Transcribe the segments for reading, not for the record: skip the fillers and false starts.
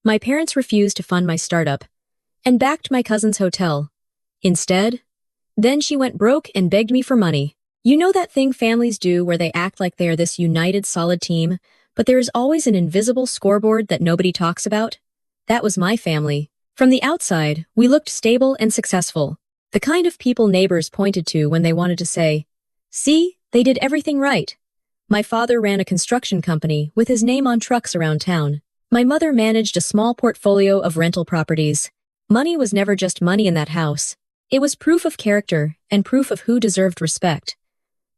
My parents refused to fund my startup and backed my cousin's hotel. Instead, then she went broke and begged me for money. You know that thing families do where they act like they are this united, solid team, but there is always an invisible scoreboard that nobody talks about? That was my family. From the outside, we looked stable and successful. The kind of people neighbors pointed to when they wanted to say, "See, they did everything right." My father ran a construction company with his name on trucks around town. My mother managed a small portfolio of rental properties. Money was never just money in that house. It was proof of character and proof of who deserved respect.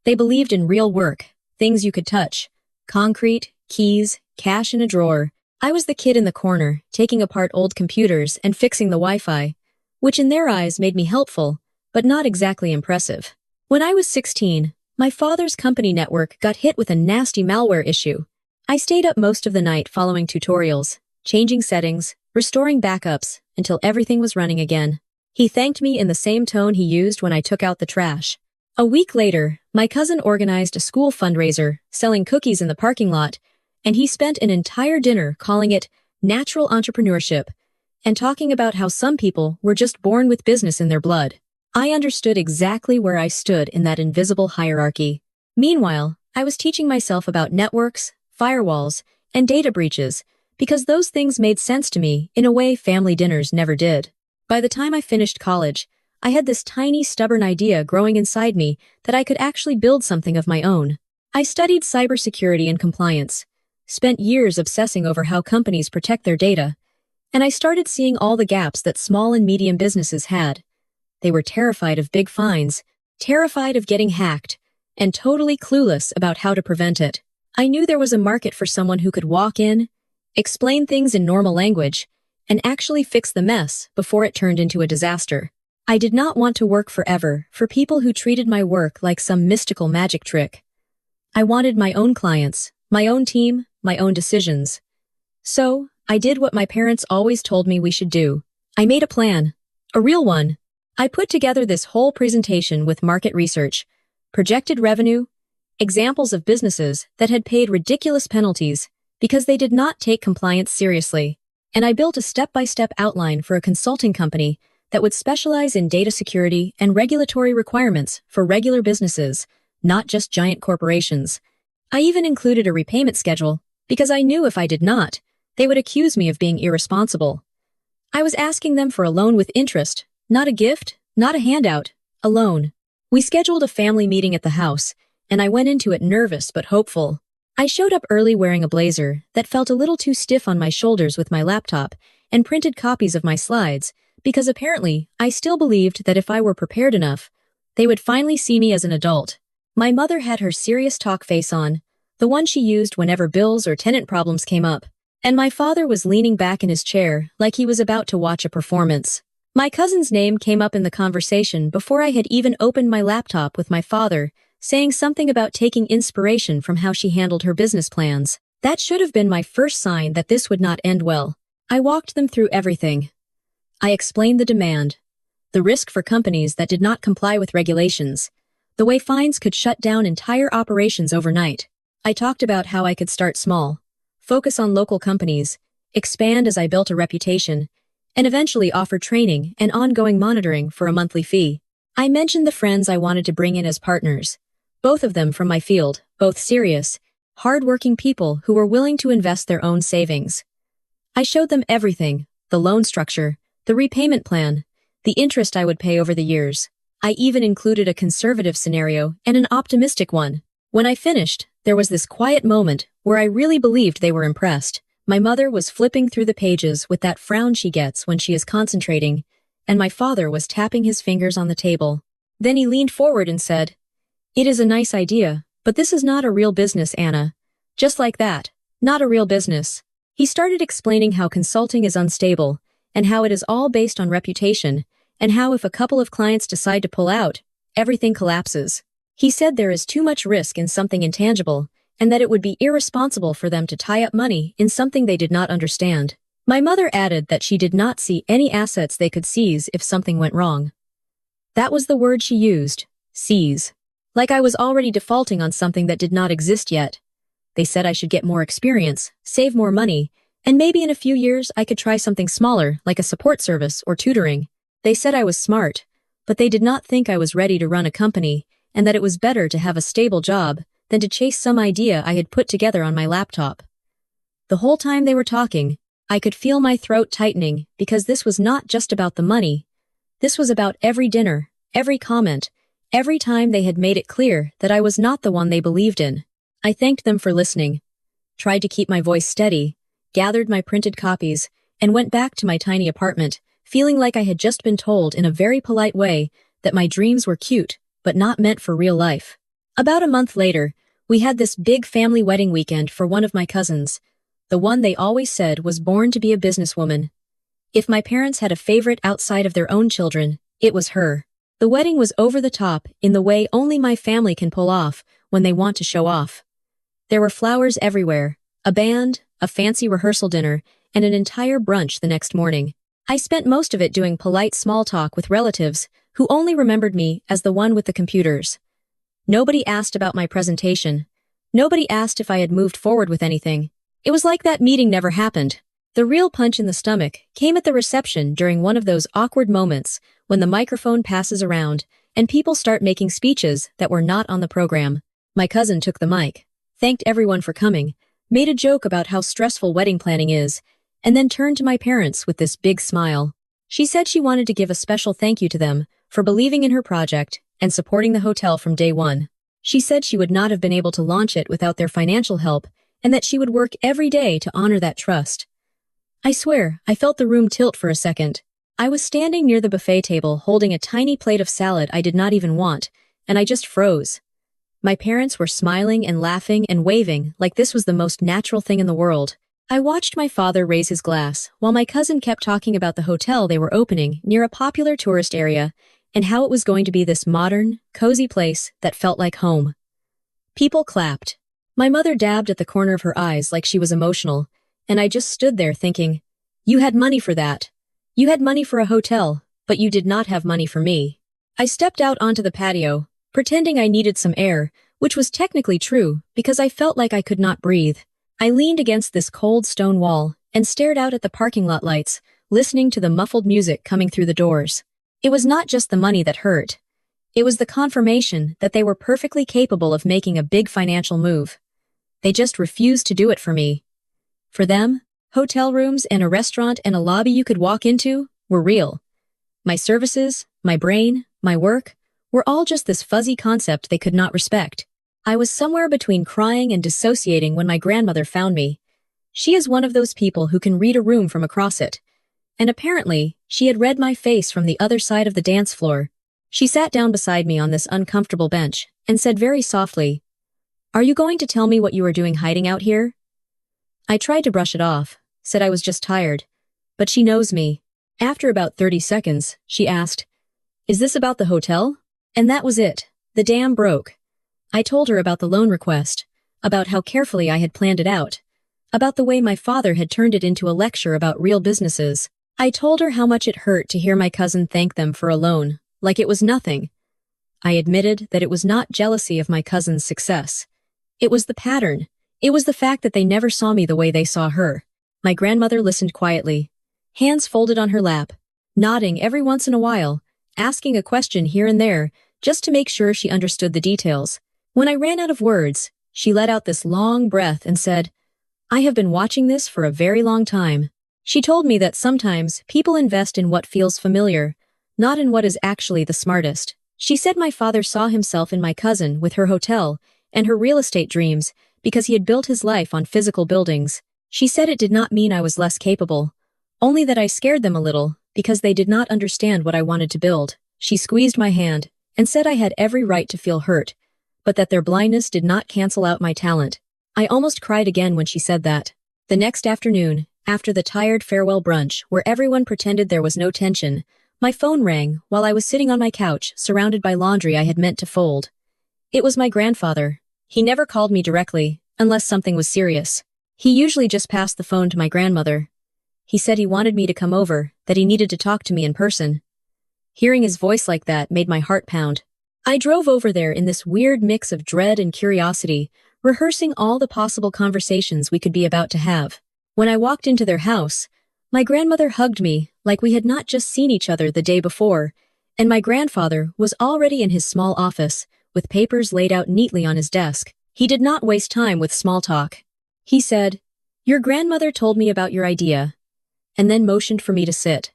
They believed in real work, things you could touch. Concrete, keys, cash in a drawer. I was the kid in the corner, taking apart old computers and fixing the Wi-Fi, which in their eyes made me helpful, but not exactly impressive. When I was 16, my father's company network got hit with a nasty malware issue. I stayed up most of the night following tutorials, changing settings, restoring backups, until everything was running again. He thanked me in the same tone he used when I took out the trash. A week later, my cousin organized a school fundraiser, selling cookies in the parking lot, and he spent an entire dinner calling it natural entrepreneurship and talking about how some people were just born with business in their blood. I understood exactly where I stood in that invisible hierarchy. Meanwhile, I was teaching myself about networks, firewalls, and data breaches because those things made sense to me in a way family dinners never did. By the time I finished college, I had this tiny, stubborn idea growing inside me that I could actually build something of my own. I studied cybersecurity and compliance, spent years obsessing over how companies protect their data, and I started seeing all the gaps that small and medium businesses had. They were terrified of big fines, terrified of getting hacked, and totally clueless about how to prevent it. I knew there was a market for someone who could walk in, explain things in normal language, and actually fix the mess before it turned into a disaster. I did not want to work forever for people who treated my work like some mystical magic trick. I wanted my own clients, my own team, my own decisions. So, I did what my parents always told me we should do. I made a plan. A real one. I put together this whole presentation with market research, projected revenue, examples of businesses that had paid ridiculous penalties because they did not take compliance seriously, and I built a step-by-step outline for a consulting company that would specialize in data security and regulatory requirements for regular businesses, not just giant corporations. I even included a repayment schedule because I knew if I did not, they would accuse me of being irresponsible. I was asking them for a loan with interest, not a gift, not a handout, a loan. We scheduled a family meeting at the house, and I went into it nervous but hopeful. I showed up early wearing a blazer that felt a little too stiff on my shoulders with my laptop and printed copies of my slides because apparently I still believed that if I were prepared enough, they would finally see me as an adult. My mother had her serious talk face on, the one she used whenever bills or tenant problems came up, and my father was leaning back in his chair like he was about to watch a performance. My cousin's name came up in the conversation before I had even opened my laptop with my father, saying something about taking inspiration from how she handled her business plans. That should have been my first sign that this would not end well. I walked them through everything. I explained the demand, the risk for companies that did not comply with regulations, the way fines could shut down entire operations overnight. I talked about how I could start small, focus on local companies, expand as I built a reputation, and eventually offer training and ongoing monitoring for a monthly fee. I mentioned the friends I wanted to bring in as partners, both of them from my field, both serious, hard-working people who were willing to invest their own savings. I showed them everything, the loan structure, the repayment plan, the interest I would pay over the years. I even included a conservative scenario and an optimistic one. When I finished, there was this quiet moment where I really believed they were impressed. My mother was flipping through the pages with that frown she gets when she is concentrating, and my father was tapping his fingers on the table. Then he leaned forward and said, "It is a nice idea, but this is not a real business, Anna." Just like that, not a real business. He started explaining how consulting is unstable, and how it is all based on reputation, and how if a couple of clients decide to pull out, everything collapses. He said there is too much risk in something intangible, and that it would be irresponsible for them to tie up money in something they did not understand. My mother added that she did not see any assets they could seize if something went wrong. That was the word she used, seize. Like I was already defaulting on something that did not exist yet. They said I should get more experience, save more money, And maybe in a few years I could try something smaller, like a support service or tutoring. They said I was smart, but they did not think I was ready to run a company, and that it was better to have a stable job than to chase some idea I had put together on my laptop. The whole time they were talking, I could feel my throat tightening because this was not just about the money. This was about every dinner, every comment, every time they had made it clear that I was not the one they believed in. I thanked them for listening, tried to keep my voice steady, gathered my printed copies, and went back to my tiny apartment, feeling like I had just been told in a very polite way that my dreams were cute, but not meant for real life. About a month later, we had this big family wedding weekend for one of my cousins, the one they always said was born to be a businesswoman. If my parents had a favorite outside of their own children, it was her. The wedding was over the top in the way only my family can pull off when they want to show off. There were flowers everywhere, a band, a fancy rehearsal dinner, and an entire brunch the next morning. I spent most of it doing polite small talk with relatives who only remembered me as the one with the computers. Nobody asked about my presentation. Nobody asked if I had moved forward with anything. It was like that meeting never happened. The real punch in the stomach came at the reception during one of those awkward moments when the microphone passes around and people start making speeches that were not on the program. My cousin took the mic, thanked everyone for coming, made a joke about how stressful wedding planning is, and then turned to my parents with this big smile. She said she wanted to give a special thank you to them for believing in her project and supporting the hotel from day one. She said she would not have been able to launch it without their financial help, and that she would work every day to honor that trust. I swear, I felt the room tilt for a second. I was standing near the buffet table holding a tiny plate of salad I did not even want, and I just froze. My parents were smiling and laughing and waving like this was the most natural thing in the world. I watched my father raise his glass while my cousin kept talking about the hotel they were opening near a popular tourist area and how it was going to be this modern, cozy place that felt like home. People clapped. My mother dabbed at the corner of her eyes like she was emotional, and I just stood there thinking, you had money for that. You had money for a hotel, but you did not have money for me. I stepped out onto the patio, pretending I needed some air, which was technically true because I felt like I could not breathe. I leaned against this cold stone wall and stared out at the parking lot lights, listening to the muffled music coming through the doors. It was not just the money that hurt. It was the confirmation that they were perfectly capable of making a big financial move. They just refused to do it for me. For them, hotel rooms and a restaurant and a lobby you could walk into were real. My services, my brain, my work were all just this fuzzy concept they could not respect. I was somewhere between crying and dissociating when my grandmother found me. She is one of those people who can read a room from across it. And apparently, she had read my face from the other side of the dance floor. She sat down beside me on this uncomfortable bench and said very softly, "Are you going to tell me what you are doing hiding out here?" I tried to brush it off, said I was just tired. But she knows me. After about 30 seconds, she asked, "Is this about the hotel?" And that was it. The dam broke. I told her about the loan request, about how carefully I had planned it out, about the way my father had turned it into a lecture about real businesses. I told her how much it hurt to hear my cousin thank them for a loan, like it was nothing. I admitted that it was not jealousy of my cousin's success. It was the pattern. It was the fact that they never saw me the way they saw her. My grandmother listened quietly, hands folded on her lap, nodding every once in a while, asking a question here and there, just to make sure she understood the details. When I ran out of words, she let out this long breath and said, "I have been watching this for a very long time." She told me that sometimes people invest in what feels familiar, not in what is actually the smartest. She said my father saw himself in my cousin with her hotel and her real estate dreams because he had built his life on physical buildings. She said it did not mean I was less capable, only that I scared them a little because they did not understand what I wanted to build. She squeezed my hand and said I had every right to feel hurt, but that their blindness did not cancel out my talent. I almost cried again when she said that. The next afternoon, after the tired farewell brunch where everyone pretended there was no tension, my phone rang while I was sitting on my couch surrounded by laundry I had meant to fold. It was my grandfather. He never called me directly, unless something was serious. He usually just passed the phone to my grandmother. He said he wanted me to come over, that he needed to talk to me in person. Hearing his voice like that made my heart pound. I drove over there in this weird mix of dread and curiosity, rehearsing all the possible conversations we could be about to have. When I walked into their house, my grandmother hugged me like we had not just seen each other the day before, and my grandfather was already in his small office, with papers laid out neatly on his desk. He did not waste time with small talk. He said, "Your grandmother told me about your idea," and then motioned for me to sit.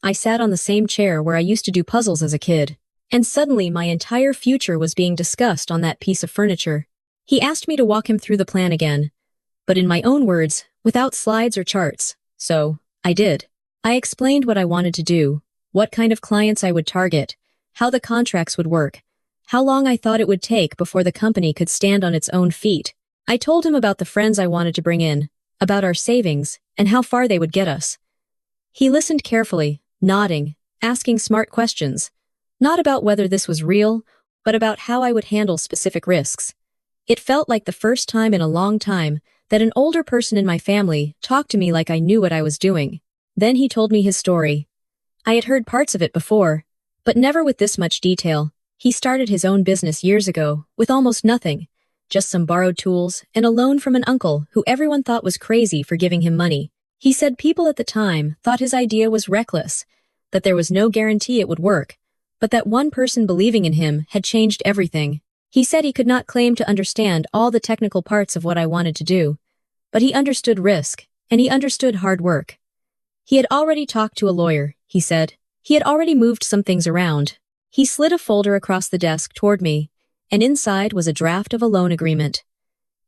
I sat on the same chair where I used to do puzzles as a kid, and suddenly my entire future was being discussed on that piece of furniture. He asked me to walk him through the plan again, but in my own words, without slides or charts. So, I did. I explained what I wanted to do, what kind of clients I would target, how the contracts would work, how long I thought it would take before the company could stand on its own feet. I told him about the friends I wanted to bring in, about our savings, and how far they would get us. He listened carefully, nodding, asking smart questions, not about whether this was real, but about how I would handle specific risks. It felt like the first time in a long time that an older person in my family talked to me like I knew what I was doing. Then he told me his story. I had heard parts of it before, but never with this much detail. He started his own business years ago, with almost nothing, just some borrowed tools and a loan from an uncle who everyone thought was crazy for giving him money. He said people at the time thought his idea was reckless, that there was no guarantee it would work, but that one person believing in him had changed everything. He said he could not claim to understand all the technical parts of what I wanted to do, but he understood risk, and he understood hard work. He had already talked to a lawyer, he said. He had already moved some things around. He slid a folder across the desk toward me, and inside was a draft of a loan agreement.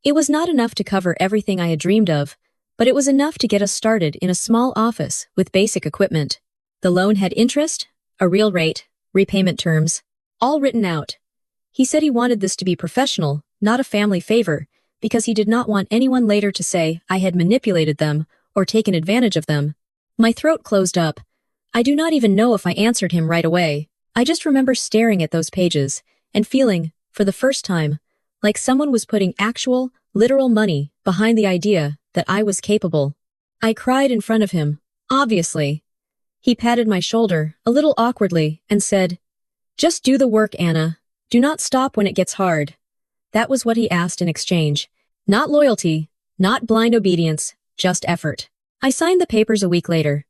It was not enough to cover everything I had dreamed of, but it was enough to get us started in a small office with basic equipment. The loan had interest, a real rate, repayment terms, all written out. He said he wanted this to be professional, not a family favor, because he did not want anyone later to say I had manipulated them or taken advantage of them. My throat closed up. I do not even know if I answered him right away. I just remember staring at those pages and feeling, for the first time, like someone was putting actual, literal money behind the idea that I was capable. I cried in front of him, obviously. He patted my shoulder, a little awkwardly, and said, "Just do the work, Anna. Do not stop when it gets hard." That was what he asked in exchange. Not loyalty, not blind obedience, just effort. I signed the papers a week later.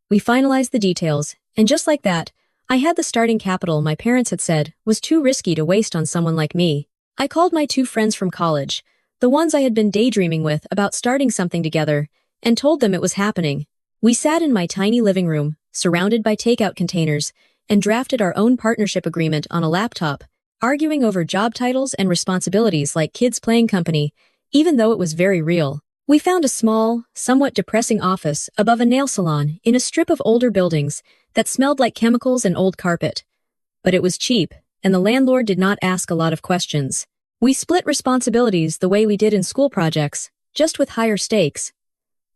We finalized the details, and just like that, I had the starting capital my parents had said was too risky to waste on someone like me. I called my 2 friends from college, the ones I had been daydreaming with about starting something together, and told them it was happening. We sat in my tiny living room, surrounded by takeout containers, and drafted our own partnership agreement on a laptop, arguing over job titles and responsibilities like kids playing company, even though it was very real. We found a small, somewhat depressing office above a nail salon in a strip of older buildings that smelled like chemicals and old carpet. But it was cheap, and the landlord did not ask a lot of questions. We split responsibilities the way we did in school projects, just with higher stakes.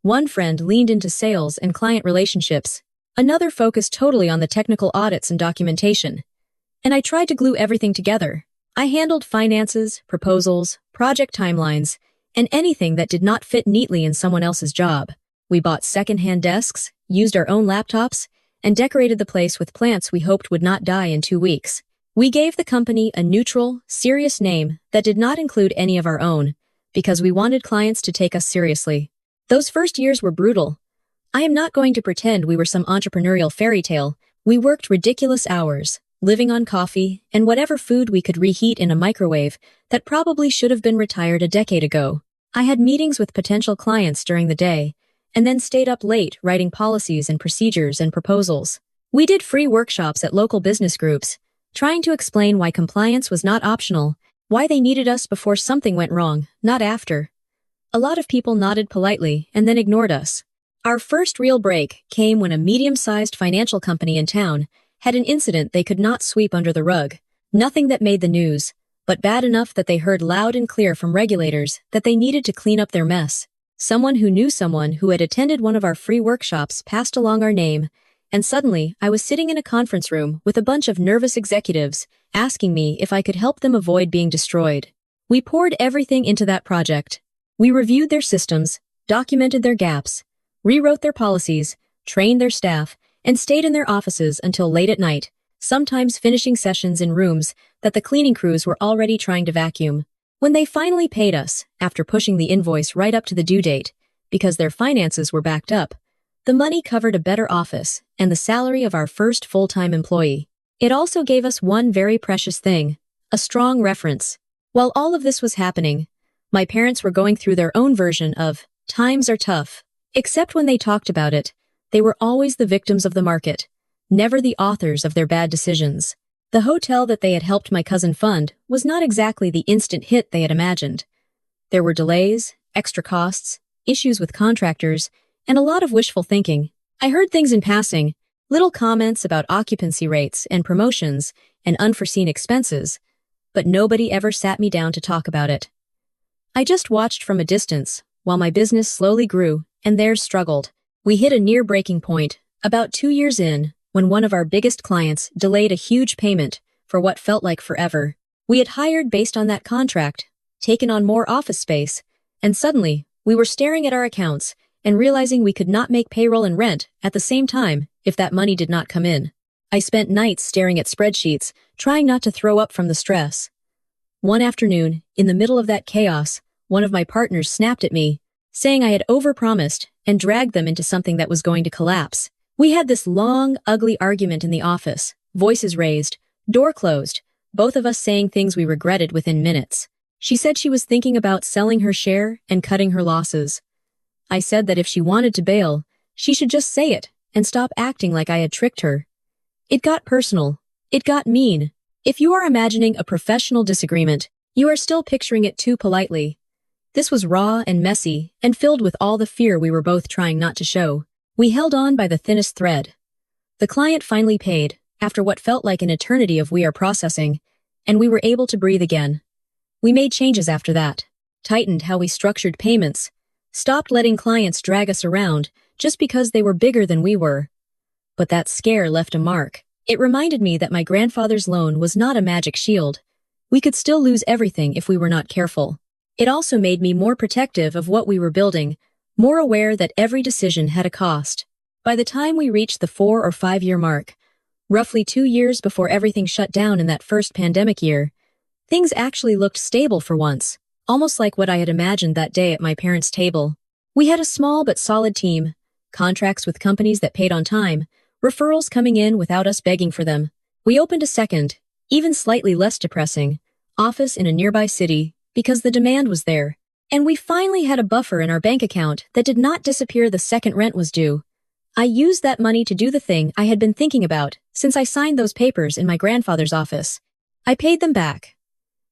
One friend leaned into sales and client relationships. Another focused totally on the technical audits and documentation. And I tried to glue everything together. I handled finances, proposals, project timelines, and anything that did not fit neatly in someone else's job. We bought second-hand desks, used our own laptops, and decorated the place with plants we hoped would not die in 2 weeks. We gave the company a neutral, serious name that did not include any of our own, because we wanted clients to take us seriously. Those first years were brutal. I am not going to pretend we were some entrepreneurial fairy tale. We worked ridiculous hours, living on coffee and whatever food we could reheat in a microwave that probably should have been retired a decade ago. I had meetings with potential clients during the day, and then stayed up late writing policies and procedures and proposals. We did free workshops at local business groups, trying to explain why compliance was not optional, why they needed us before something went wrong, not after. A lot of people nodded politely and then ignored us. Our first real break came when a medium-sized financial company in town had an incident they could not sweep under the rug. Nothing that made the news, but bad enough that they heard loud and clear from regulators that they needed to clean up their mess. Someone who knew someone who had attended one of our free workshops passed along our name, and suddenly I was sitting in a conference room with a bunch of nervous executives asking me if I could help them avoid being destroyed. We poured everything into that project. We reviewed their systems, documented their gaps, rewrote their policies, trained their staff, and stayed in their offices until late at night, sometimes finishing sessions in rooms that the cleaning crews were already trying to vacuum. When they finally paid us, after pushing the invoice right up to the due date, because their finances were backed up. The money covered a better office and the salary of our first full-time employee. It also gave us one very precious thing, a strong reference. While all of this was happening, my parents were going through their own version of times are tough. Except when they talked about it, they were always the victims of the market, never the authors of their bad decisions. The hotel that they had helped my cousin fund was not exactly the instant hit they had imagined. There were delays, extra costs, issues with contractors, and a lot of wishful thinking. I heard things in passing, little comments about occupancy rates and promotions and unforeseen expenses, but nobody ever sat me down to talk about it. I just watched from a distance while my business slowly grew and theirs struggled. We hit a near breaking point about 2 years in when one of our biggest clients delayed a huge payment for what felt like forever. We had hired based on that contract, taken on more office space, and suddenly we were staring at our accounts and realizing we could not make payroll and rent at the same time if that money did not come in. I spent nights staring at spreadsheets, trying not to throw up from the stress. One afternoon, in the middle of that chaos, one of my partners snapped at me, saying I had overpromised and dragged them into something that was going to collapse. We had this long, ugly argument in the office, voices raised, door closed, both of us saying things we regretted within minutes. She said she was thinking about selling her share and cutting her losses. I said that if she wanted to bail, she should just say it and stop acting like I had tricked her. It got personal. It got mean. If you are imagining a professional disagreement, you are still picturing it too politely. This was raw and messy and filled with all the fear we were both trying not to show. We held on by the thinnest thread. The client finally paid, after what felt like an eternity of we are processing, and we were able to breathe again. We made changes after that, tightened how we structured payments, stopped letting clients drag us around just because they were bigger than we were. But that scare left a mark. It reminded me that my grandfather's loan was not a magic shield. We could still lose everything if we were not careful. It also made me more protective of what we were building, more aware that every decision had a cost. By the time we reached the 4 or 5 year mark, roughly 2 years before everything shut down in that first pandemic year, things actually looked stable for once, almost like what I had imagined that day at my parents' table. We had a small but solid team, contracts with companies that paid on time, referrals coming in without us begging for them. We opened a second, even slightly less depressing, office in a nearby city because the demand was there. And we finally had a buffer in our bank account that did not disappear the second rent was due. I used that money to do the thing I had been thinking about since I signed those papers in my grandfather's office. I paid them back.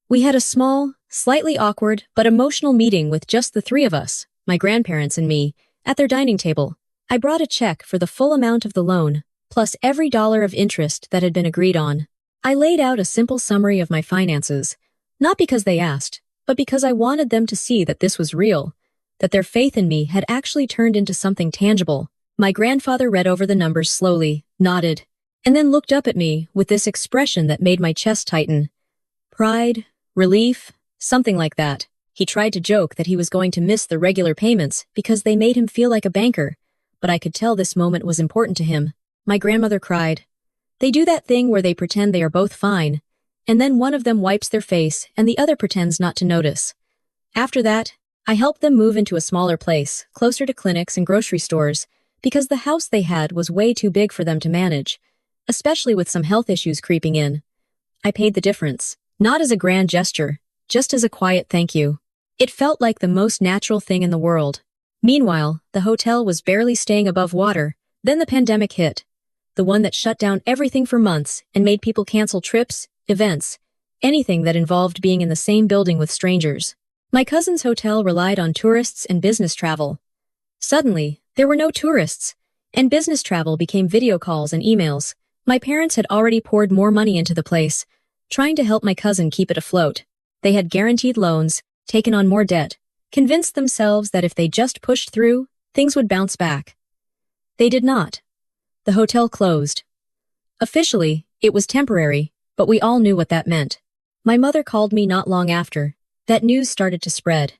We had a small, slightly awkward but emotional meeting with just the 3 of us, my grandparents and me, at their dining table. I brought a check for the full amount of the loan, plus every dollar of interest that had been agreed on. I laid out a simple summary of my finances, not because they asked, but because I wanted them to see that this was real, that their faith in me had actually turned into something tangible. My grandfather read over the numbers slowly, nodded, and then looked up at me with this expression that made my chest tighten. Pride, relief, something like that. He tried to joke that he was going to miss the regular payments because they made him feel like a banker, but I could tell this moment was important to him. My grandmother cried. They do that thing where they pretend they are both fine, and then one of them wipes their face and the other pretends not to notice. After that, I helped them move into a smaller place, closer to clinics and grocery stores, because the house they had was way too big for them to manage, especially with some health issues creeping in. I paid the difference, not as a grand gesture, just as a quiet thank you. It felt like the most natural thing in the world. Meanwhile, the hotel was barely staying above water. Then the pandemic hit, the one that shut down everything for months and made people cancel trips, events, anything that involved being in the same building with strangers. My cousin's hotel relied on tourists and business travel. Suddenly, there were no tourists, and business travel became video calls and emails. My parents had already poured more money into the place, trying to help my cousin keep it afloat. They had guaranteed loans, taken on more debt, convinced themselves that if they just pushed through, things would bounce back. They did not. The hotel closed. Officially, it was temporary, but we all knew what that meant. My mother called me not long after. That news started to spread,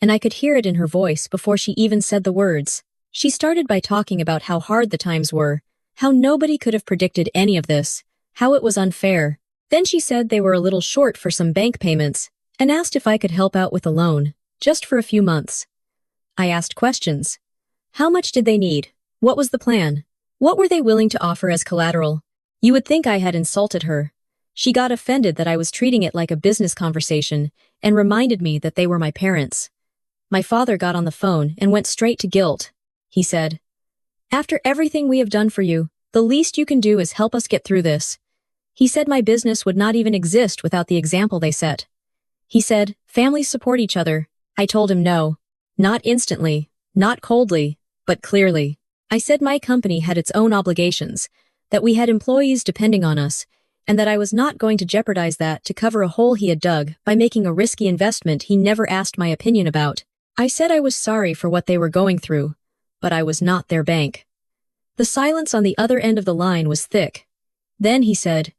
and I could hear it in her voice before she even said the words. She started by talking about how hard the times were, how nobody could have predicted any of this, how it was unfair. Then she said they were a little short for some bank payments, and asked if I could help out with a loan, just for a few months. I asked questions. How much did they need? What was the plan? What were they willing to offer as collateral? You would think I had insulted her. She got offended that I was treating it like a business conversation and reminded me that they were my parents. My father got on the phone and went straight to guilt. He said, "After everything we have done for you, the least you can do is help us get through this." He said my business would not even exist without the example they set. He said, "Families support each other." I told him no. Not instantly, not coldly, but clearly. I said my company had its own obligations, that we had employees depending on us, and that I was not going to jeopardize that to cover a hole he had dug by making a risky investment he never asked my opinion about. I said I was sorry for what they were going through, but I was not their bank. The silence on the other end of the line was thick. Then he said,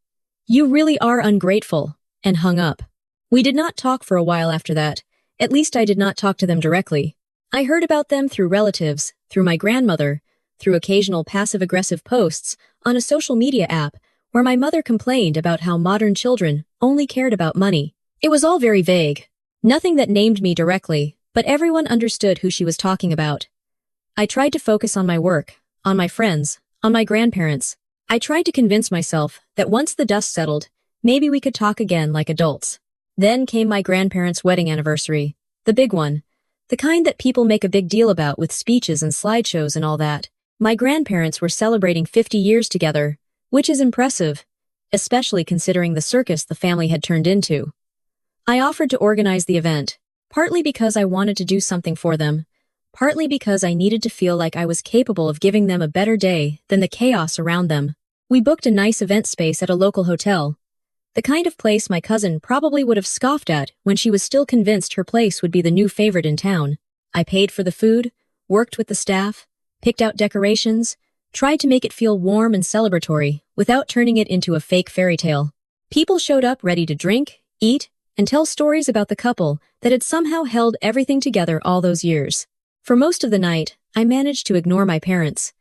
"You really are ungrateful," and hung up. We did not talk for a while after that. At least I did not talk to them directly. I heard about them through relatives, through my grandmother, through occasional passive-aggressive posts on a social media app where my mother complained about how modern children only cared about money. It was all very vague. Nothing that named me directly, but everyone understood who she was talking about. I tried to focus on my work, on my friends, on my grandparents. I tried to convince myself that once the dust settled, maybe we could talk again like adults. Then came my grandparents' wedding anniversary, the big one, the kind that people make a big deal about with speeches and slideshows and all that. My grandparents were celebrating 50 years together, which is impressive, especially considering the circus the family had turned into. I offered to organize the event, partly because I wanted to do something for them, partly because I needed to feel like I was capable of giving them a better day than the chaos around them. We booked a nice event space at a local hotel, the kind of place my cousin probably would have scoffed at when she was still convinced her place would be the new favorite in town. I paid for the food, worked with the staff, picked out decorations, tried to make it feel warm and celebratory without turning it into a fake fairy tale. People showed up ready to drink, eat, and tell stories about the couple that had somehow held everything together all those years. For most of the night, I managed to ignore my parents.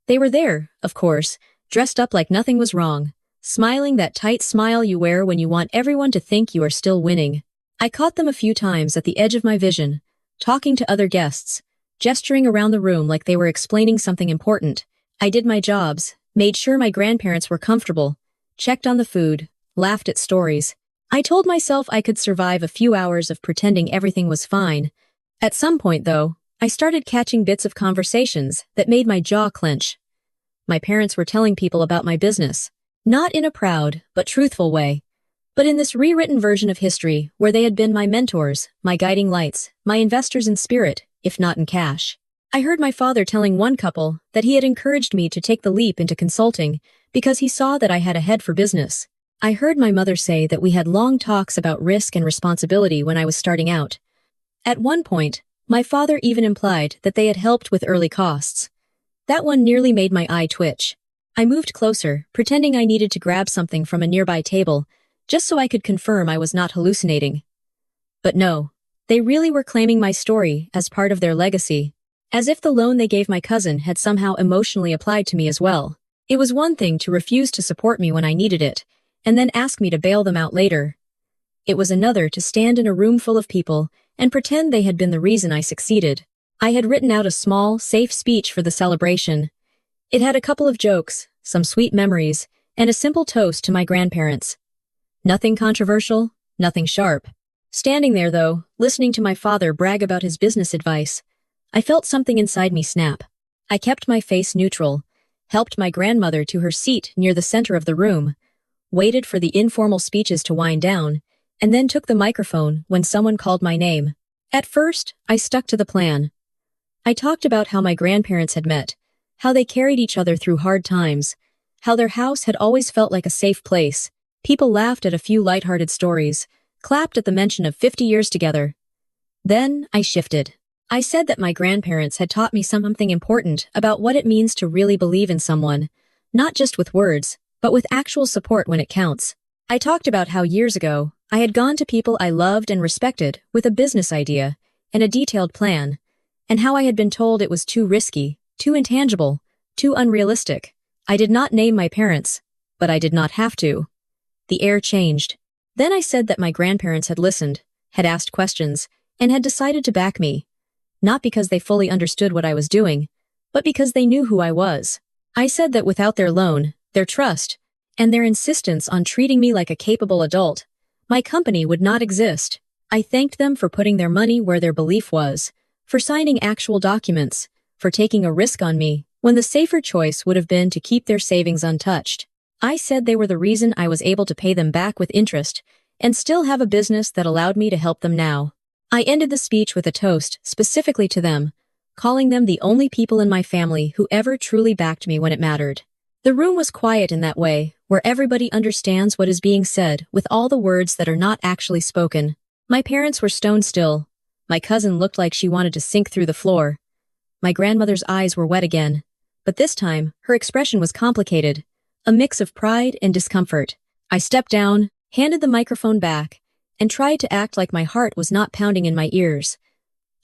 They were there, of course, dressed up like nothing was wrong, smiling that tight smile you wear when you want everyone to think you are still winning. I caught them a few times at the edge of my vision, talking to other guests, gesturing around the room like they were explaining something important. I did my jobs, made sure my grandparents were comfortable, checked on the food, laughed at stories. I told myself I could survive a few hours of pretending everything was fine. At some point, though, I started catching bits of conversations that made my jaw clench. My parents were telling people about my business. Not in a proud, but truthful way, but in this rewritten version of history where they had been my mentors, my guiding lights, my investors in spirit, if not in cash. I heard my father telling one couple that he had encouraged me to take the leap into consulting because he saw that I had a head for business. I heard my mother say that we had long talks about risk and responsibility when I was starting out. At one point, my father even implied that they had helped with early costs. That one nearly made my eye twitch. I moved closer, pretending I needed to grab something from a nearby table, just so I could confirm I was not hallucinating. But no, they really were claiming my story as part of their legacy, as if the loan they gave my cousin had somehow emotionally applied to me as well. It was one thing to refuse to support me when I needed it, and then ask me to bail them out later. It was another to stand in a room full of people and pretend they had been the reason I succeeded. I had written out a small, safe speech for the celebration. It had a couple of jokes, some sweet memories, and a simple toast to my grandparents. Nothing controversial, nothing sharp. Standing there, though, listening to my father brag about his business advice, I felt something inside me snap. I kept my face neutral, helped my grandmother to her seat near the center of the room, waited for the informal speeches to wind down, and then took the microphone when someone called my name. At first, I stuck to the plan. I talked about how my grandparents had met, how they carried each other through hard times, how their house had always felt like a safe place. People laughed at a few lighthearted stories, clapped at the mention of 50 years together. Then I shifted. I said that my grandparents had taught me something important about what it means to really believe in someone, not just with words, but with actual support when it counts. I talked about how years ago, I had gone to people I loved and respected with a business idea and a detailed plan, and how I had been told it was too risky, too intangible, too unrealistic. I did not name my parents, but I did not have to. The air changed. Then I said that my grandparents had listened, had asked questions, and had decided to back me. not because they fully understood what I was doing, but because they knew who I was. I said that without their loan, their trust, and their insistence on treating me like a capable adult, my company would not exist. I thanked them for putting their money where their belief was, for signing actual documents, for taking a risk on me, when the safer choice would have been to keep their savings untouched. I said they were the reason I was able to pay them back with interest, and still have a business that allowed me to help them now. I ended the speech with a toast specifically to them, calling them the only people in my family who ever truly backed me when it mattered. The room was quiet in that way, where everybody understands what is being said with all the words that are not actually spoken. My parents were stone still. My cousin looked like she wanted to sink through the floor. My grandmother's eyes were wet again, but this time her expression was complicated, a mix of pride and discomfort. I stepped down, handed the microphone back, and tried to act like my heart was not pounding in my ears.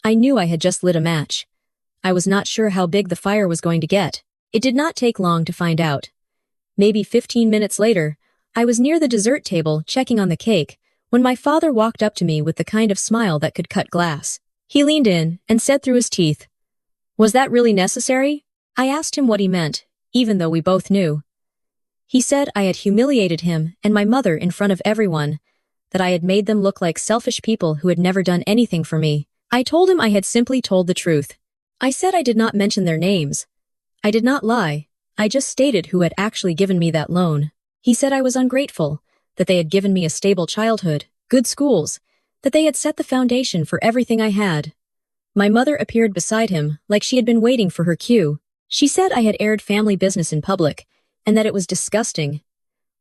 I knew I had just lit a match. I was not sure how big the fire was going to get. It did not take long to find out. Maybe 15 minutes later, I was near the dessert table checking on the cake when my father walked up to me with the kind of smile that could cut glass. He leaned in and said through his teeth, "Was that really necessary?" I asked him what he meant, even though we both knew. He said I had humiliated him and my mother in front of everyone, that I had made them look like selfish people who had never done anything for me. I told him I had simply told the truth. I said I did not mention their names. I did not lie. I just stated who had actually given me that loan. He said I was ungrateful, that they had given me a stable childhood, good schools, that they had set the foundation for everything I had. My mother appeared beside him, like she had been waiting for her cue. She said I had aired family business in public, and that it was disgusting.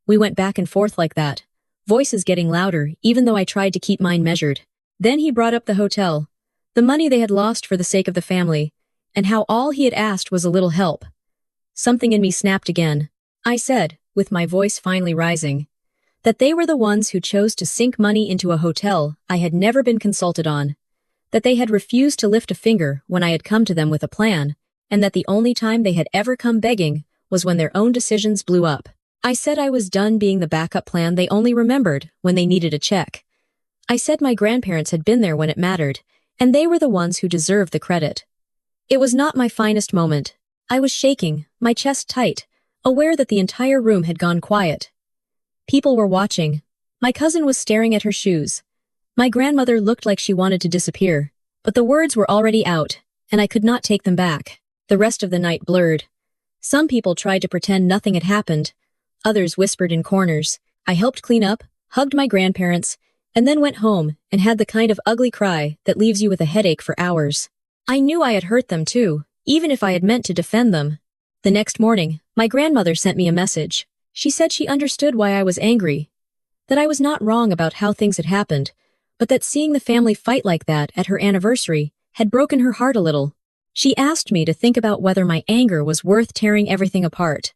We went back and forth like that, voices getting louder even though I tried to keep mine measured. Then he brought up the hotel, the money they had lost for the sake of the family, and how all he had asked was a little help. Something in me snapped again. I said, with my voice finally rising, that they were the ones who chose to sink money into a hotel I had never been consulted on, that they had refused to lift a finger when I had come to them with a plan, and that the only time they had ever come begging was when their own decisions blew up. I said I was done being the backup plan they only remembered when they needed a check. I said my grandparents had been there when it mattered, and they were the ones who deserved the credit. It was not my finest moment. I was shaking, my chest tight, aware that the entire room had gone quiet. People were watching. My cousin was staring at her shoes. My grandmother looked like she wanted to disappear, but the words were already out, and I could not take them back. The rest of the night blurred. Some people tried to pretend nothing had happened. Others whispered in corners. I helped clean up, hugged my grandparents, and then went home and had the kind of ugly cry that leaves you with a headache for hours. I knew I had hurt them too, even if I had meant to defend them. The next morning, my grandmother sent me a message. She said she understood why I was angry, that I was not wrong about how things had happened, but that seeing the family fight like that at her anniversary had broken her heart a little. She asked me to think about whether my anger was worth tearing everything apart.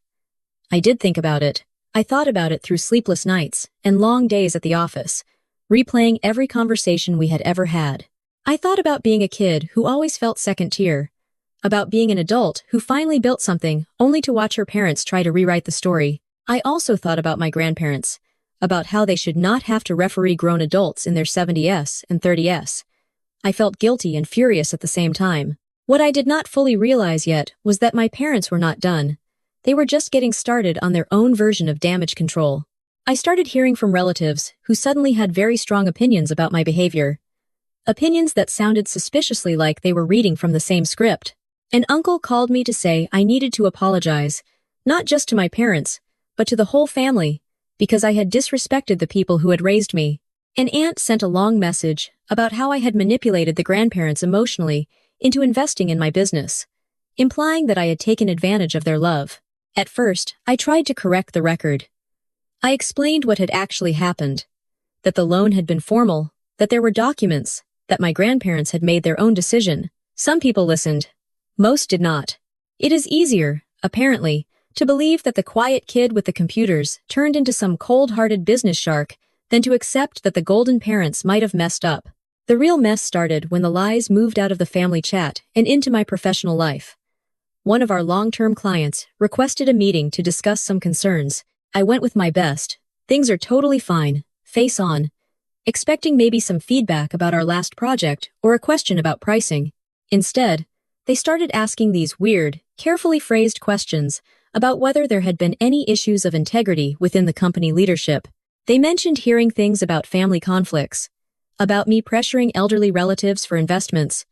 I did think about it. I thought about it through sleepless nights and long days at the office, replaying every conversation we had ever had. I thought about being a kid who always felt second tier, about being an adult who finally built something only to watch her parents try to rewrite the story. I also thought about my grandparents, about how they should not have to referee grown adults in their 70s and 30s. I felt guilty and furious at the same time. What I did not fully realize yet was that my parents were not done. They were just getting started on their own version of damage control. I started hearing from relatives who suddenly had very strong opinions about my behavior. Opinions that sounded suspiciously like they were reading from the same script. An uncle called me to say I needed to apologize, not just to my parents, but to the whole family, because I had disrespected the people who had raised me. An aunt sent a long message about how I had manipulated the grandparents emotionally into investing in my business, implying that I had taken advantage of their love. At first, I tried to correct the record. I explained what had actually happened, that the loan had been formal, that there were documents, that my grandparents had made their own decision. Some people listened. Most did not. It is easier, apparently, to believe that the quiet kid with the computers turned into some cold-hearted business shark than to accept that the golden parents might have messed up. The real mess started when the lies moved out of the family chat and into my professional life. One of our long-term clients requested a meeting to discuss some concerns. I went with my best. Things are totally fine, face on, expecting maybe some feedback about our last project or a question about pricing. Instead, they started asking these weird, carefully phrased questions about whether there had been any issues of integrity within the company leadership. They mentioned hearing things about family conflicts, about me pressuring elderly relatives for investments,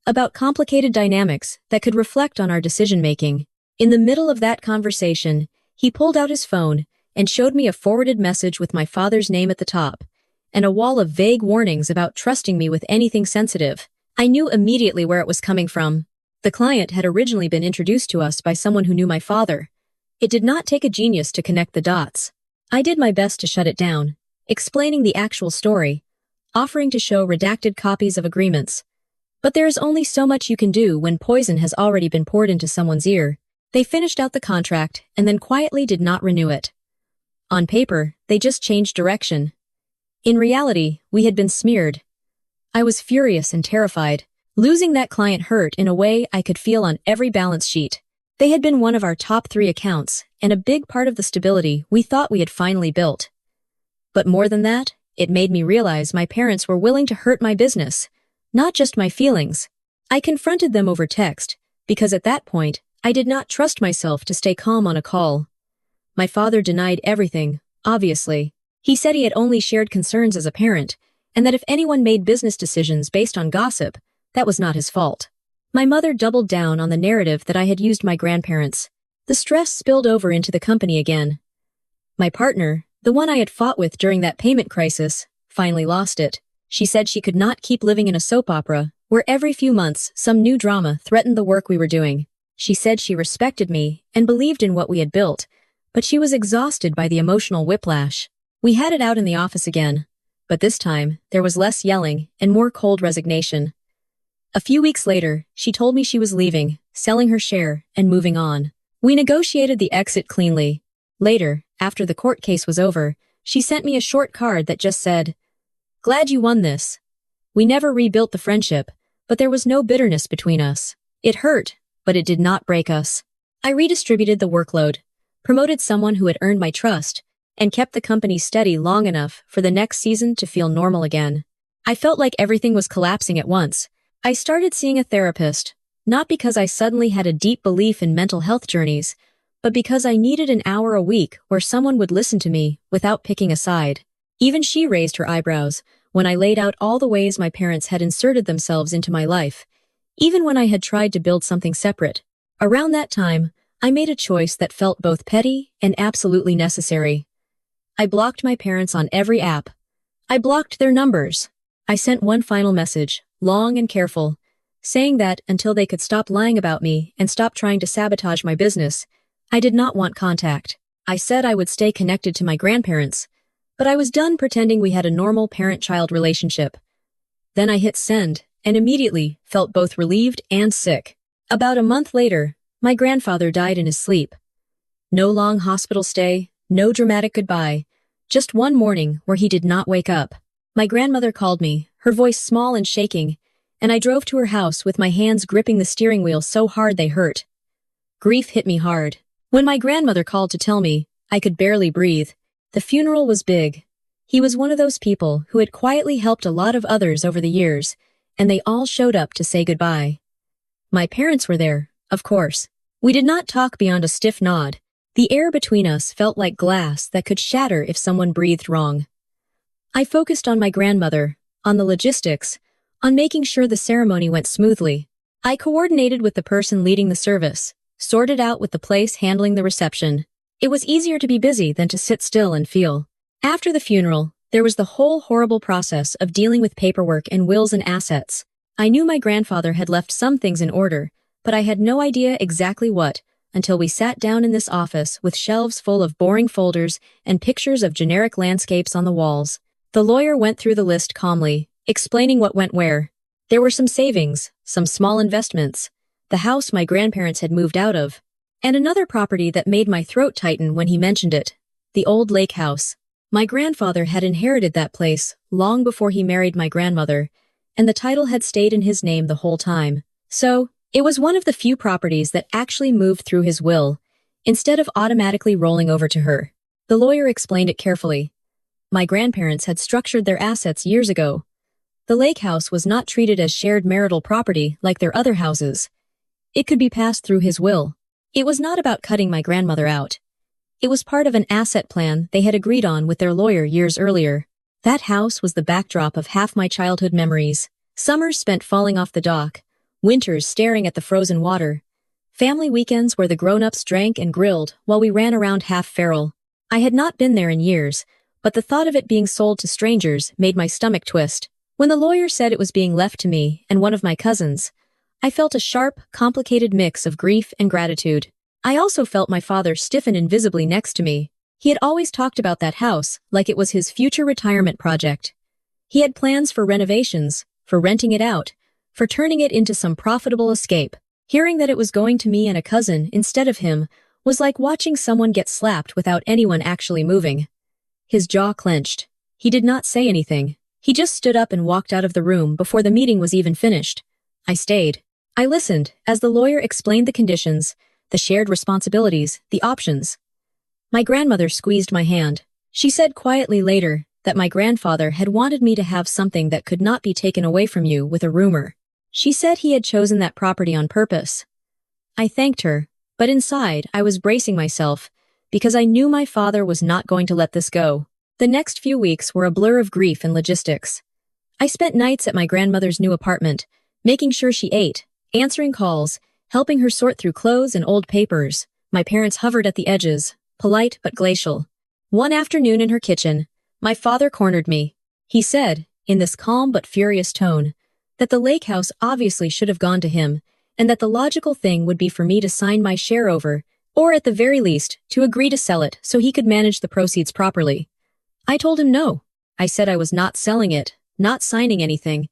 about complicated dynamics that could reflect on our decision-making. In the middle of that conversation, he pulled out his phone and showed me a forwarded message with my father's name at the top, and a wall of vague warnings about trusting me with anything sensitive. I knew immediately where it was coming from. The client had originally been introduced to us by someone who knew my father. It did not take a genius to connect the dots. I did my best to shut it down, explaining the actual story, offering to show redacted copies of agreements. But there is only so much you can do when poison has already been poured into someone's ear. They finished out the contract and then quietly did not renew it. On paper, they just changed direction. In reality, we had been smeared. I was furious and terrified. Losing that client hurt in a way I could feel on every balance sheet. They had been one of our top 3 accounts and a big part of the stability we thought we had finally built. But more than that, it made me realize my parents were willing to hurt my business, not just my feelings. I confronted them over text, because at that point, I did not trust myself to stay calm on a call. My father denied everything, obviously. He said he had only shared concerns as a parent, and that if anyone made business decisions based on gossip, that was not his fault. My mother doubled down on the narrative that I had used my grandparents. The stress spilled over into the company again. My partner, the one I had fought with during that payment crisis, finally lost it. She said she could not keep living in a soap opera, where every few months some new drama threatened the work we were doing. She said she respected me and believed in what we had built, but she was exhausted by the emotional whiplash. We had it out in the office again, but this time there was less yelling and more cold resignation. A few weeks later, she told me she was leaving, selling her share, and moving on. We negotiated the exit cleanly. Later, after the court case was over, she sent me a short card that just said, "Glad you won this." We never rebuilt the friendship, but there was no bitterness between us. It hurt, but it did not break us. I redistributed the workload, promoted someone who had earned my trust, and kept the company steady long enough for the next season to feel normal again. I felt like everything was collapsing at once. I started seeing a therapist, not because I suddenly had a deep belief in mental health journeys, but because I needed an hour a week where someone would listen to me without picking a side. Even she raised her eyebrows when I laid out all the ways my parents had inserted themselves into my life, even when I had tried to build something separate. Around that time, I made a choice that felt both petty and absolutely necessary. I blocked my parents on every app. I blocked their numbers. I sent one final message, long and careful, saying that until they could stop lying about me and stop trying to sabotage my business, I did not want contact. I said I would stay connected to my grandparents, but I was done pretending we had a normal parent-child relationship. Then I hit send, and immediately felt both relieved and sick. About a month later, my grandfather died in his sleep. No long hospital stay, no dramatic goodbye, just one morning where he did not wake up. My grandmother called me, her voice small and shaking, and I drove to her house with my hands gripping the steering wheel so hard they hurt. Grief hit me hard. When my grandmother called to tell me, I could barely breathe. The funeral was big. He was one of those people who had quietly helped a lot of others over the years, and they all showed up to say goodbye. My parents were there, of course. We did not talk beyond a stiff nod. The air between us felt like glass that could shatter if someone breathed wrong. I focused on my grandmother, on the logistics, on making sure the ceremony went smoothly. I coordinated with the person leading the service, sorted out with the place handling the reception. It was easier to be busy than to sit still and feel. After the funeral, there was the whole horrible process of dealing with paperwork and wills and assets. I knew my grandfather had left some things in order, but I had no idea exactly what, until we sat down in this office with shelves full of boring folders and pictures of generic landscapes on the walls. The lawyer went through the list calmly, explaining what went where. There were some savings, some small investments, the house my grandparents had moved out of, and another property that made my throat tighten when he mentioned it, the old lake house. My grandfather had inherited that place long before he married my grandmother, and the title had stayed in his name the whole time. So, it was one of the few properties that actually moved through his will, instead of automatically rolling over to her. The lawyer explained it carefully. My grandparents had structured their assets years ago. The lake house was not treated as shared marital property like their other houses. It could be passed through his will. It was not about cutting my grandmother out. It was part of an asset plan they had agreed on with their lawyer years earlier. That house was the backdrop of half my childhood memories. Summers spent falling off the dock, winters staring at the frozen water, family weekends where the grown-ups drank and grilled while we ran around half feral. I had not been there in years, but the thought of it being sold to strangers made my stomach twist. When the lawyer said it was being left to me and one of my cousins, I felt a sharp, complicated mix of grief and gratitude. I also felt my father stiffen invisibly next to me. He had always talked about that house like it was his future retirement project. He had plans for renovations, for renting it out, for turning it into some profitable escape. Hearing that it was going to me and a cousin instead of him was like watching someone get slapped without anyone actually moving. His jaw clenched. He did not say anything. He just stood up and walked out of the room before the meeting was even finished. I stayed. I listened as the lawyer explained the conditions, the shared responsibilities, the options. My grandmother squeezed my hand. She said quietly later that my grandfather had wanted me to have something that could not be taken away from you with a rumor. She said he had chosen that property on purpose. I thanked her, but inside I was bracing myself because I knew my father was not going to let this go. The next few weeks were a blur of grief and logistics. I spent nights at my grandmother's new apartment, making sure she ate, answering calls, helping her sort through clothes and old papers. My parents hovered at the edges, polite but glacial. One afternoon in her kitchen, my father cornered me. He said, in this calm but furious tone, that the lake house obviously should have gone to him, and that the logical thing would be for me to sign my share over, or at the very least, to agree to sell it so he could manage the proceeds properly. I told him no. I said I was not selling it, not signing anything,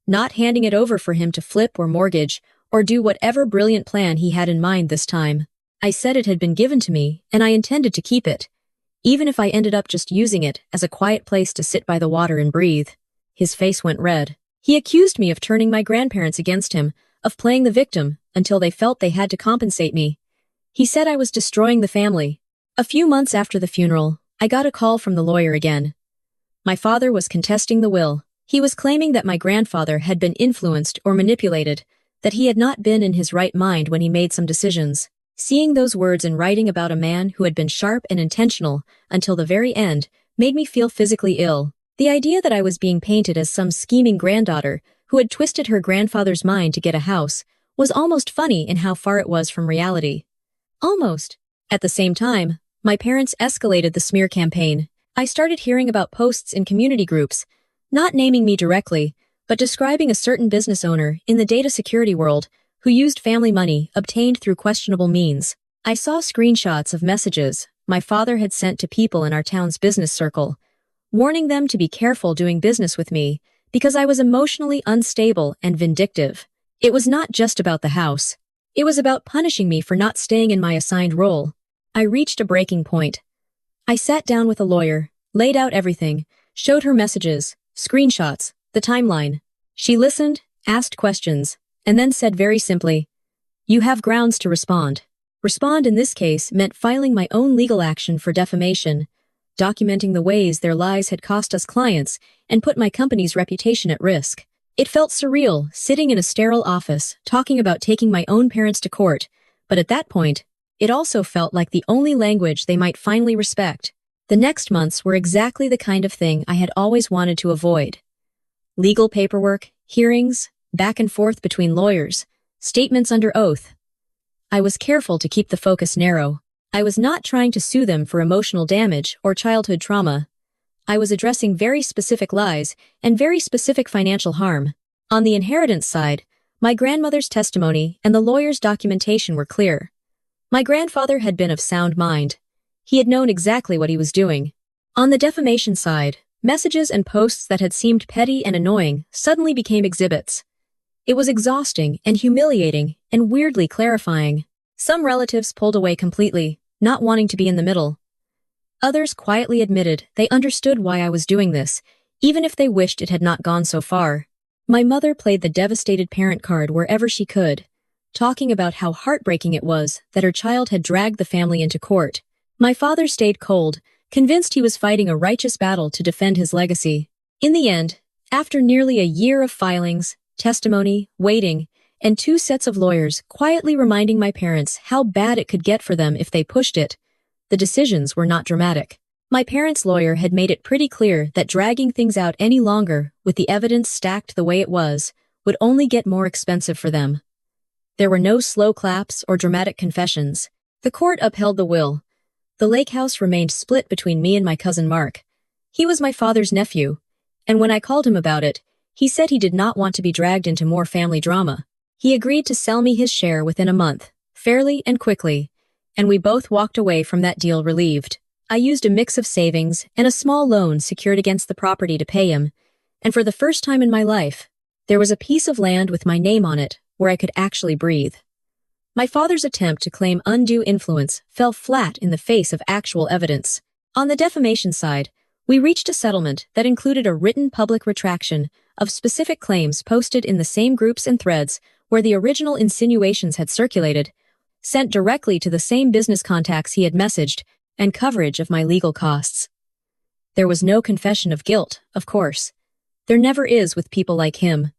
not handing it over for him to flip or mortgage, or do whatever brilliant plan he had in mind this time. I said it had been given to me, and I intended to keep it, even if I ended up just using it as a quiet place to sit by the water and breathe. His face went red. He accused me of turning my grandparents against him, of playing the victim, until they felt they had to compensate me. He said I was destroying the family. A few months after the funeral, I got a call from the lawyer again. My father was contesting the will. He was claiming that my grandfather had been influenced or manipulated, that he had not been in his right mind when he made some decisions. Seeing those words in writing about a man who had been sharp and intentional until the very end made me feel physically ill. The idea that I was being painted as some scheming granddaughter who had twisted her grandfather's mind to get a house was almost funny in how far it was from reality. Almost. At the same time, my parents escalated the smear campaign. I started hearing about posts in community groups, not naming me directly, but describing a certain business owner in the data security world who used family money obtained through questionable means. I saw screenshots of messages my father had sent to people in our town's business circle, warning them to be careful doing business with me because I was emotionally unstable and vindictive. It was not just about the house. It was about punishing me for not staying in my assigned role. I reached a breaking point. I sat down with a lawyer, laid out everything, showed her messages, screenshots, the timeline. She listened, asked questions, and then said very simply, "You have grounds to respond." Respond in this case meant filing my own legal action for defamation, documenting the ways their lies had cost us clients and put my company's reputation at risk. It felt surreal, sitting in a sterile office, talking about taking my own parents to court, but at that point, it also felt like the only language they might finally respect. The next months were exactly the kind of thing I had always wanted to avoid. Legal paperwork, hearings, back and forth between lawyers, statements under oath. I was careful to keep the focus narrow. I was not trying to sue them for emotional damage or childhood trauma. I was addressing very specific lies and very specific financial harm. On the inheritance side, my grandmother's testimony and the lawyer's documentation were clear. My grandfather had been of sound mind. He had known exactly what he was doing. On the defamation side, messages and posts that had seemed petty and annoying suddenly became exhibits. It was exhausting and humiliating and weirdly clarifying. Some relatives pulled away completely, not wanting to be in the middle. Others quietly admitted they understood why I was doing this, even if they wished it had not gone so far. My mother played the devastated parent card wherever she could, talking about how heartbreaking it was that her child had dragged the family into court. My father stayed cold, convinced he was fighting a righteous battle to defend his legacy. In the end, After nearly a year of filings, testimony, waiting, and 2 sets of lawyers quietly reminding my parents how bad it could get for them if they pushed it, the decisions were not dramatic. My parents' lawyer had made it pretty clear that dragging things out any longer, with the evidence stacked the way it was, would only get more expensive for them. There were no slow claps or dramatic confessions. The court upheld the will. The lake house remained split between me and my cousin Mark. He was my father's nephew, and when I called him about it, he said he did not want to be dragged into more family drama. He agreed to sell me his share within a month, fairly and quickly, and we both walked away from that deal relieved. I used a mix of savings and a small loan secured against the property to pay him, and for the first time in my life, there was a piece of land with my name on it where I could actually breathe. My father's attempt to claim undue influence fell flat in the face of actual evidence. On the defamation side, we reached a settlement that included a written public retraction of specific claims posted in the same groups and threads where the original insinuations had circulated, sent directly to the same business contacts he had messaged, and coverage of my legal costs. There was no confession of guilt, of course. There never is with people like him.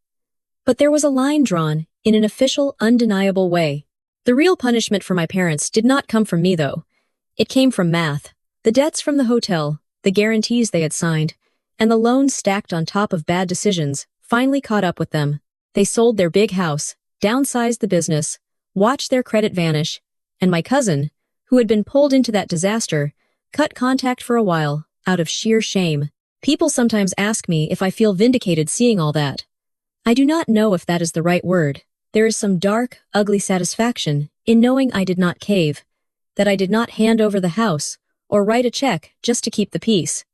But there was a line drawn in an official, undeniable way. The real punishment for my parents did not come from me, though. It came from math. The debts from the hotel, the guarantees they had signed, and the loans stacked on top of bad decisions finally caught up with them. They sold their big house, downsized the business, watched their credit vanish, and my cousin, who had been pulled into that disaster, cut contact for a while, out of sheer shame. People sometimes ask me if I feel vindicated seeing all that. I do not know if that is the right word. There is some dark, ugly satisfaction in knowing I did not cave, that I did not hand over the house or write a check just to keep the peace.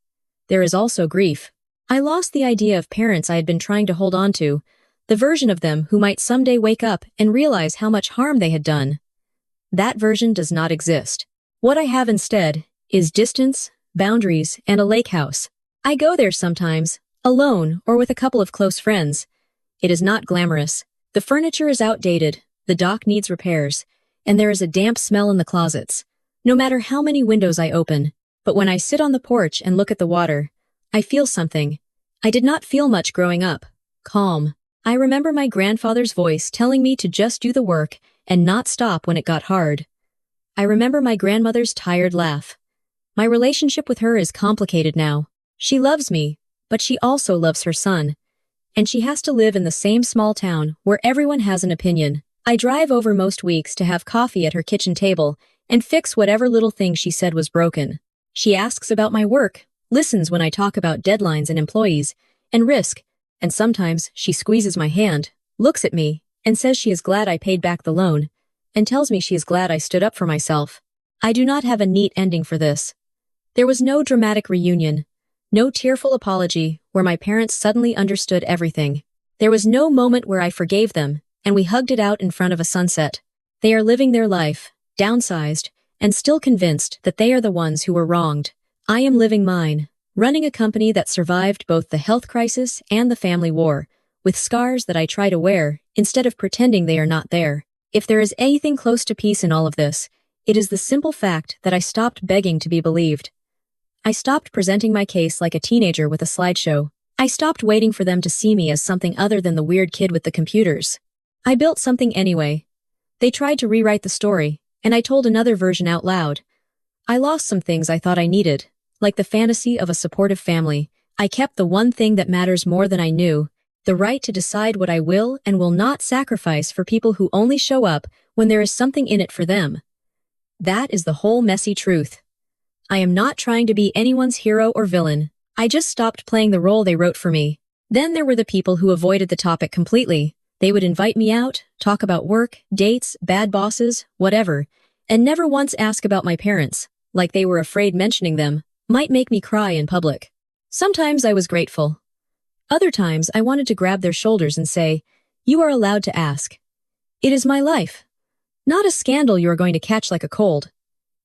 There is also grief. I lost the idea of parents I had been trying to hold on to, the version of them who might someday wake up and realize how much harm they had done. That version does not exist. What I have instead is distance, boundaries, and a lake house. I go there sometimes, alone or with a couple of close friends. It is not glamorous. The furniture is outdated, the dock needs repairs, and there is a damp smell in the closets, no matter how many windows I open. But when I sit on the porch and look at the water, I feel something. I did not feel much growing up. Calm. I remember my grandfather's voice telling me to just do the work and not stop when it got hard. I remember my grandmother's tired laugh. My relationship with her is complicated now. She loves me, but she also loves her son. And she has to live in the same small town where everyone has an opinion. I drive over most weeks to have coffee at her kitchen table and fix whatever little thing she said was broken. She asks about my work, listens when I talk about deadlines and employees, and risk, and sometimes she squeezes my hand, looks at me, and says she is glad I paid back the loan, and tells me she is glad I stood up for myself. I do not have a neat ending for this. There was no dramatic reunion, no tearful apology where my parents suddenly understood everything. There was no moment where I forgave them, and we hugged it out in front of a sunset. They are living their life, downsized, and still convinced that they are the ones who were wronged. I am living mine, running a company that survived both the health crisis and the family war, with scars that I try to wear instead of pretending they are not there. If there is anything close to peace in all of this, it is the simple fact that I stopped begging to be believed. I stopped presenting my case like a teenager with a slideshow. I stopped waiting for them to see me as something other than the weird kid with the computers. I built something anyway. They tried to rewrite the story, and I told another version out loud. I lost some things I thought I needed, like the fantasy of a supportive family. I kept the one thing that matters more than I knew, the right to decide what I will and will not sacrifice for people who only show up when there is something in it for them. That is the whole messy truth. I am not trying to be anyone's hero or villain. I just stopped playing the role they wrote for me. Then there were the people who avoided the topic completely. They would invite me out, talk about work, dates, bad bosses, whatever, and never once ask about my parents, like they were afraid mentioning them might make me cry in public. Sometimes I was grateful. Other times I wanted to grab their shoulders and say, "You are allowed to ask. It is my life. Not a scandal you are going to catch like a cold."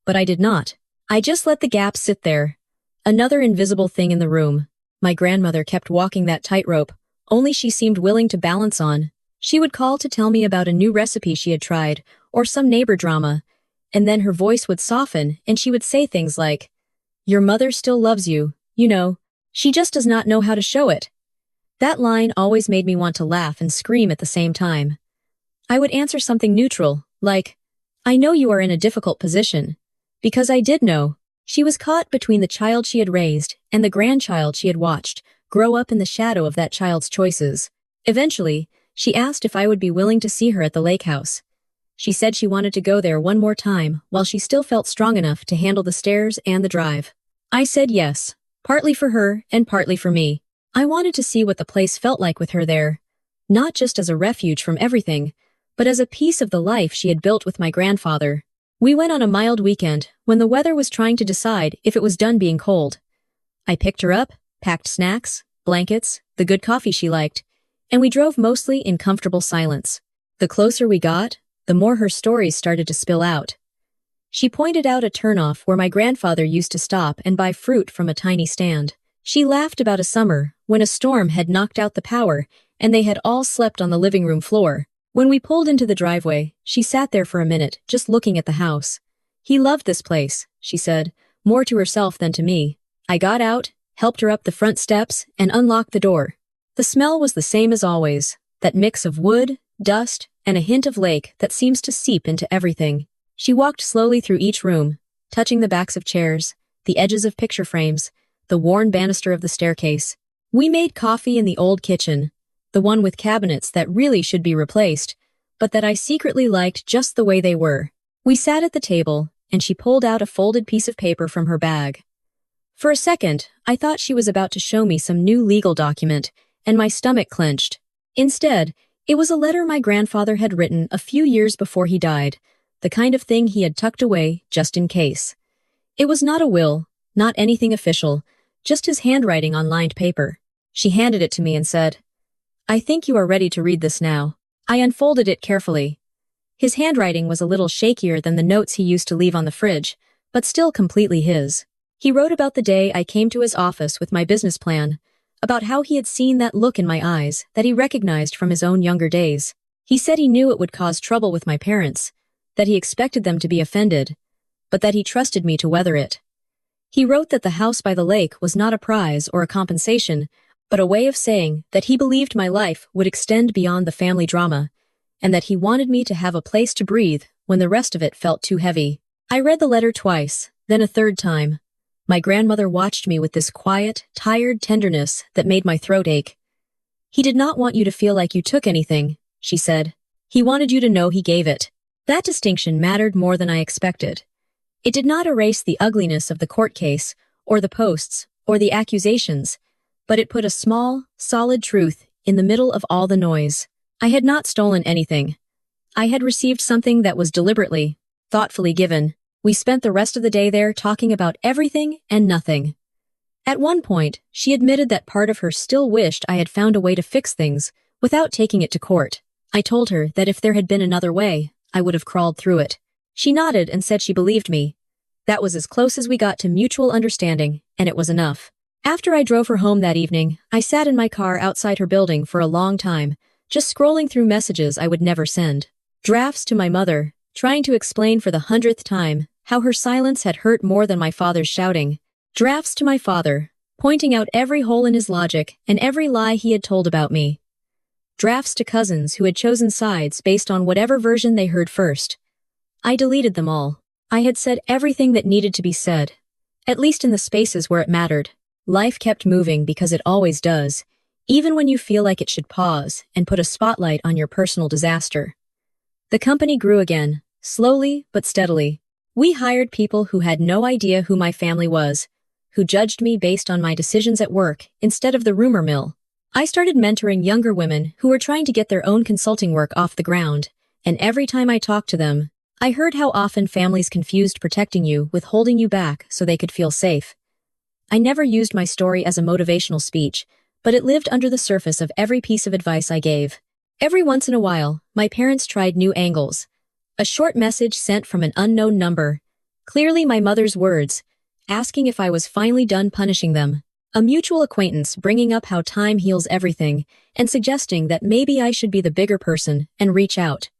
But I did not. I just let the gap sit there. Another invisible thing in the room. My grandmother kept walking that tightrope, only she seemed willing to balance on. She would call to tell me about a new recipe she had tried, or some neighbor drama, and then her voice would soften and she would say things like, "Your mother still loves you, you know. She just does not know how to show it." That line always made me want to laugh and scream at the same time. I would answer something neutral, like, I know you are in a difficult position. Because I did know. She was caught between the child she had raised and the grandchild she had watched grow up in the shadow of that child's choices. Eventually, she asked if I would be willing to see her at the lake house. She said she wanted to go there one more time while she still felt strong enough to handle the stairs and the drive. I said yes, partly for her and partly for me. I wanted to see what the place felt like with her there, not just as a refuge from everything, but as a piece of the life she had built with my grandfather. We went on a mild weekend when the weather was trying to decide if it was done being cold. I picked her up, packed snacks, blankets, the good coffee she liked, and we drove mostly in comfortable silence. The closer we got, the more her stories started to spill out. She pointed out a turnoff where my grandfather used to stop and buy fruit from a tiny stand. She laughed about a summer when a storm had knocked out the power and they had all slept on the living room floor. When we pulled into the driveway, she sat there for a minute, just looking at the house. He loved this place, she said, more to herself than to me. I got out, helped her up the front steps, and unlocked the door. The smell was the same as always, that mix of wood, dust, and a hint of lake that seems to seep into everything. She walked slowly through each room, touching the backs of chairs, the edges of picture frames, the worn banister of the staircase. We made coffee in the old kitchen, the one with cabinets that really should be replaced, but that I secretly liked just the way they were. We sat at the table, and she pulled out a folded piece of paper from her bag. For a second, I thought she was about to show me some new legal document, and my stomach clenched. Instead, it was a letter my grandfather had written a few years before he died, the kind of thing he had tucked away just in case. It was not a will, not anything official, just his handwriting on lined paper. She handed it to me and said, I think you are ready to read this now. I unfolded it carefully. His handwriting was a little shakier than the notes he used to leave on the fridge, but still completely his. He wrote about the day I came to his office with my business plan, about how he had seen that look in my eyes that he recognized from his own younger days. He said he knew it would cause trouble with my parents, that he expected them to be offended, but that he trusted me to weather it. He wrote that the house by the lake was not a prize or a compensation, but a way of saying that he believed my life would extend beyond the family drama, and that he wanted me to have a place to breathe when the rest of it felt too heavy. I read the letter twice, then a third time. My grandmother watched me with this quiet, tired tenderness that made my throat ache. He did not want you to feel like you took anything, she said. He wanted you to know he gave it. That distinction mattered more than I expected. It did not erase the ugliness of the court case, or the posts, or the accusations, but it put a small, solid truth in the middle of all the noise. I had not stolen anything. I had received something that was deliberately, thoughtfully given. We spent the rest of the day there talking about everything and nothing. At one point, she admitted that part of her still wished I had found a way to fix things without taking it to court. I told her that if there had been another way, I would have crawled through it. She nodded and said she believed me. That was as close as we got to mutual understanding, and it was enough. After I drove her home that evening, I sat in my car outside her building for a long time, just scrolling through messages I would never send. Drafts to my mother, trying to explain for the 100th time how her silence had hurt more than my father's shouting. Drafts to my father, pointing out every hole in his logic and every lie he had told about me. Drafts to cousins who had chosen sides based on whatever version they heard first. I deleted them all. I had said everything that needed to be said, at least in the spaces where it mattered. Life kept moving because it always does, even when you feel like it should pause and put a spotlight on your personal disaster. The company grew again, slowly but steadily. We hired people who had no idea who my family was, who judged me based on my decisions at work instead of the rumor mill. I started mentoring younger women who were trying to get their own consulting work off the ground, and every time I talked to them, I heard how often families confused protecting you with holding you back so they could feel safe. I never used my story as a motivational speech, but it lived under the surface of every piece of advice I gave. Every once in a while, my parents tried new angles. A short message sent from an unknown number, clearly my mother's words, asking if I was finally done punishing them. A mutual acquaintance bringing up how time heals everything, and suggesting that maybe I should be the bigger person and reach out.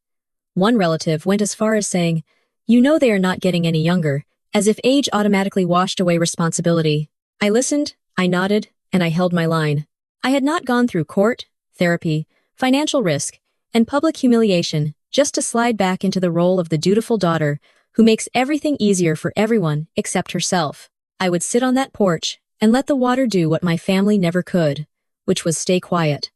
One relative went as far as saying, "You know they are not getting any younger," as if age automatically washed away responsibility. I listened, I nodded, and I held my line. I had not gone through court, therapy, financial risk, and public humiliation just to slide back into the role of the dutiful daughter who makes everything easier for everyone except herself. I would sit on that porch and let the water do what my family never could, which was stay quiet.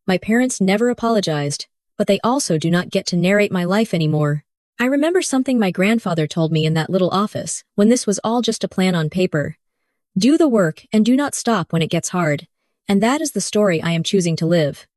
My parents never apologized, but they also do not get to narrate my life anymore. I remember something my grandfather told me in that little office when this was all just a plan on paper. Do the work and do not stop when it gets hard. And that is the story I am choosing to live.